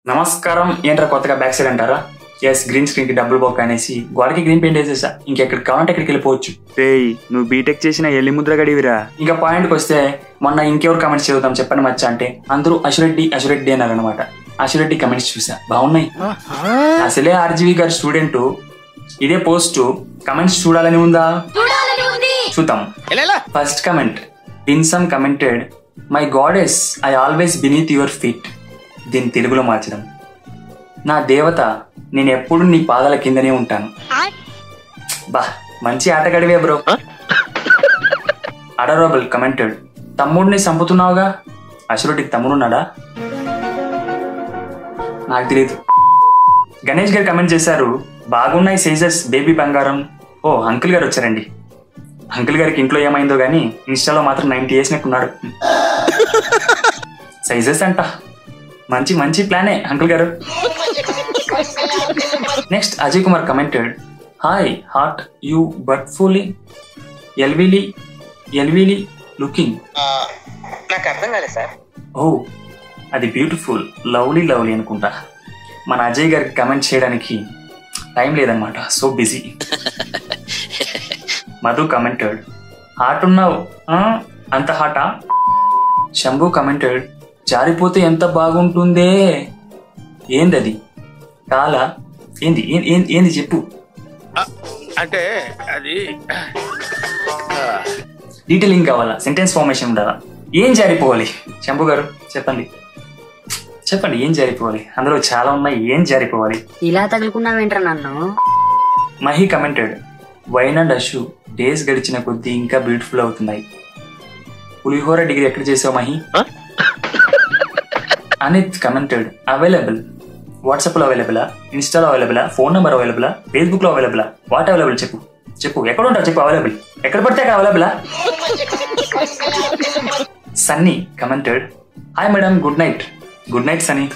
నమస్కారం. ఏంట్రా కొత్తగా బ్యాక్ సైడ్ అంటారా? ఎస్, గ్రీన్ స్క్రీన్ కి డబ్బులు బొక్క అనేసి గోడకి గ్రీన్ పెయింట్ వేసేసా. ఇంకెక్కడికి కావాలంటే ఎక్కడికి వెళ్ళిపోవచ్చు. రేయ్, నువ్వు బీటెక్ చేసిన ఎల్లి ముద్ర గడివిరా. ఇంకా పాయింట్కి వస్తే మొన్న ఇంకెవరు కమెంట్స్ చదువుతాం చెప్పండి మచ్చా అంటే అందరూ అశురెడ్డి అన్నారు అనమాట. అశురెడ్డి కమెంట్స్ చూసా, బాగున్నాయి. అసలే ఆర్జీవి గారి స్టూడెంట్, ఇదే పోస్ట్ కమెంట్స్ చూడాలని ఉందా? చూద్దాం. First comment, winsome commented, my goddess I always beneath your feet. దీన్ని తెలుగులో మార్చడం, నా దేవత నేను ఎప్పుడు నీ పాదాల కిందనే ఉంటాను. బా, మంచి ఆటగాడివే బ్రో. అడరబుల్ కమెంటెడ్, తమ్ముడిని చంపుతున్నావుగా. అశురుడికి తమ్ముడున్నాడా? నాకు తెలియదు. గణేష్ గారు కమెంట్ చేశారు, బాగున్నాయి సైజెస్ బేబీ బంగారం. ఓ, అంకుల్ గారు వచ్చారండి. అంకుల్ గారికి ఇంట్లో ఏమైందో గానీ ఇన్స్టాలో మాత్రం 90 వేసినట్టున్నాడు. సైజెస్ అంట, మంచి మంచి ప్లానే అంకుల్ గారు. Next Ajay Kumar commented, hi heart you beautifully lovely looking. నాకు అర్థం కాలేదు సార్. ఓ, అది బ్యూటిఫుల్ లవ్లీ అనుకుంటా. మన అజయ్ గారికి కమెంట్ చేయడానికి టైం లేదనమాట, so busy. Madhu commented, hot ఉన్నావు, అంత హాటా? శంభు కమెంటెడ్, జారిపోతే ఎంత బాగుంటుందే. ఏంది అది? కాలా? ఏంది చెప్పు. అంటే అది డీటెయిలింగ్ కావాలా? సెంటెన్స్ ఫార్మేషన్ ఉండాలా? ఏం జారిపోవాలి? శంభు గారు చెప్పండి ఏం జారిపోవాలి? అందులో చాలా ఉన్నాయి, ఏం జారిపోవాలి? ఇలా తగులుకున్నావేంట్రా నన్ను? Mahi commented, wine and Ashu days గడిచిన కొద్దీ ఇంకా బ్యూటిఫుల్ అవుతున్నాయి. పులిహోర డిగ్రీ ఎక్కడ చేసావు మహి? Anith commented, available. వాట్సాప్లో అవైలబులా? ఇన్స్టాలో అవైలబులా? Phone number అవైలబులా? ఫేస్బుక్లో అవైలబులా? వాట్ అవైలబుల్ చెప్పు ఎక్కడ ఉంటావు చెప్పు. అవైలబుల్ ఎక్కడ పడితే అక్కడ అవైలబులా? Sunny commented, hi madam, good night Sunny.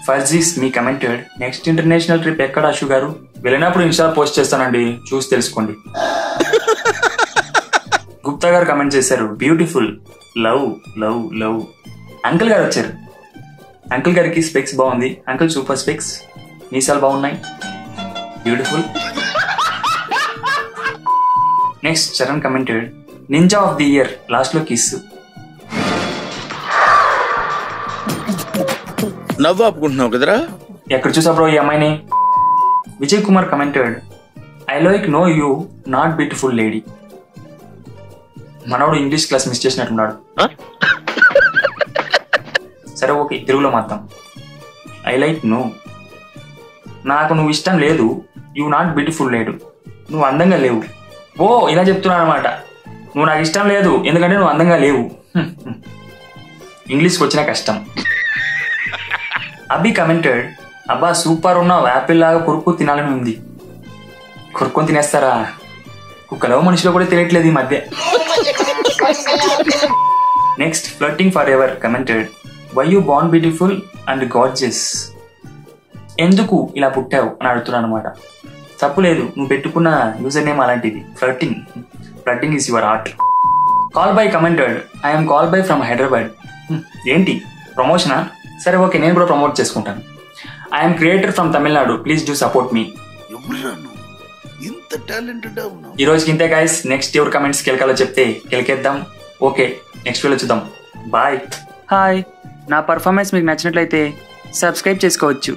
ఫర్జీస్ మీ కమెంటెడ్, నెక్స్ట్ ఇంటర్నేషనల్ ట్రిప్ ఎక్కడ అశు గారు? వెళ్ళినప్పుడు ఇన్స్టా పోస్ట్ చేస్తానండి, చూసి తెలుసుకోండి. గుప్తా గారు కమెంట్ చేశారు, బ్యూటిఫుల్ లవ్. అంకుల్ గారు వచ్చారు. అంకుల్ గారికి స్పెక్స్ బాగుంది. అంకుల్ సూపర్ స్పెక్స్, మీసాలు బాగున్నాయి, beautiful. Next Charan commented, ninja of the year last లో కిస్. నవ్వు ఆపుకుంటున్నావు కదరా. ఎక్కడ చూసా బ్రో ఈ అమ్మాయిని? Vijay Kumar commented, I like no you not beautiful lady. మనోడు ఇంగ్లీష్ క్లాస్ మిస్ చేసినట్టున్నాడు. సరే ఓకే, తెలుగులో మాత్రం. ఐ లైక్ నో, నాకు నువ్వు ఇష్టం లేదు. యూ నాట్ బ్యూటిఫుల్ లేడు, నువ్వు అందంగా లేవు. ఓ, ఇలా చెప్తున్నాను అనమాట. నువ్వు నాకు ఇష్టం లేదు ఎందుకంటే నువ్వు అందంగా లేవు. ఇంగ్లీష్కి వచ్చిన కష్టం. అభి కమెంటెడ్, అబ్బా సూపర్ ఉన్నావు, యాపిల్ లాగా కొరుక్కు తినాలని ఉంది. కొరుక్కొని తినేస్తారా? కుక్కలో మనిషిలో కూడా తెలియట్లేదు ఈ మధ్య. Next flirting for ever commented, why you born beautiful and gorgeous. ఎందుకు ఇలా పుట్టావు అని అడుగుతున్నాను అనమాట. తప్పులేదు, నువ్వు పెట్టుకున్న యూజర్ నేమ్ అలాంటిది. Flirting is your art. Call by commented, I'm call by from Hyderabad. ఏంటి ప్రమోషనా? సరే ఓకే, నేను కూడా ప్రమోట్ చేసుకుంటాను. I'm creator from Tamil Nadu, please do support me. ఈ రోజుకి ఇంతే గైస్. నెక్స్ట్ ఎవరు కమెంట్స్ కెలకాలో చెప్తే కెలికేద్దాం. ఓకే, నెక్స్ట్ వీడియో చూద్దాం. బాయ్. హాయ్, నా పర్ఫార్మెన్స్ మీకు నచ్చినట్లయితే సబ్స్క్రైబ్ చేసుకోవచ్చు.